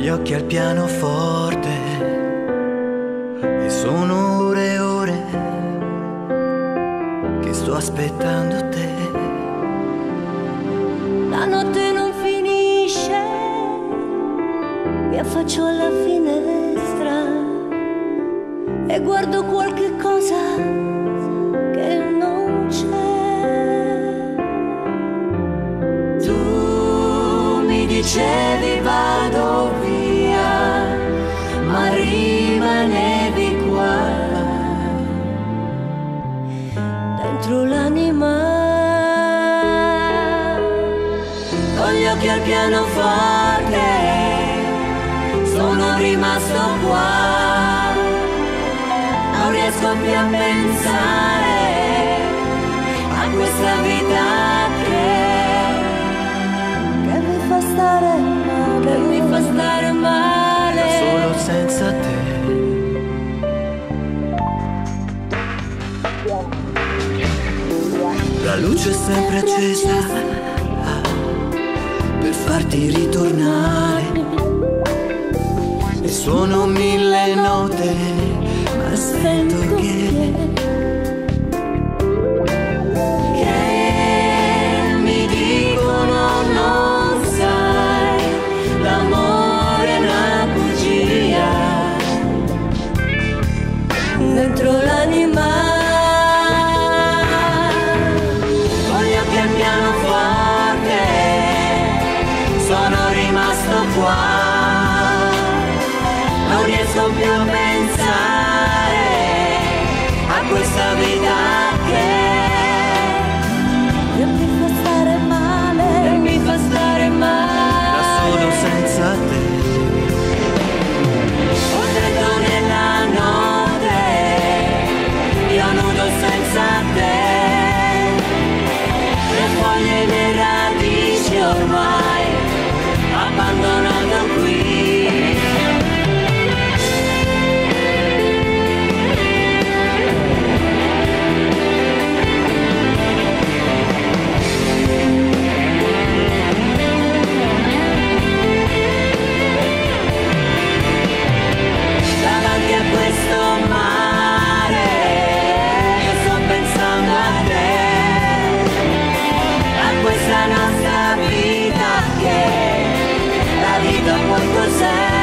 gli occhi al pianoforte e sono ore e ore che sto aspettando te. La notte non finisce, mi affaccio alla finestra e guardo qualche cosa che non c'è. Tu mi dicevi vado via, ma rimanevi qua, dentro l'anima, con gli occhi al pianoforte, sono rimasto qua, non riesco più a pensare a questa vita che mi fa stare male, che mi fa stare male, da solo senza te. La luce è sempre accesa per farti ritornare e suono mille note, ma sento che mi dicono non sai, l'amore è una bugia, dentro l'anima, con gli occhi al pianoforte, sono rimasto qua, non riesco più a pensare a questa vita che mi fa stare male, che mi fa stare male, da solo senza te. ho dentro nella notte, io nudo senza te, le foglie e le radici ormai abbandonato qui. Davanti a questo mare io sto pensando a te, a questa nostra vita che la vita poi cos'è.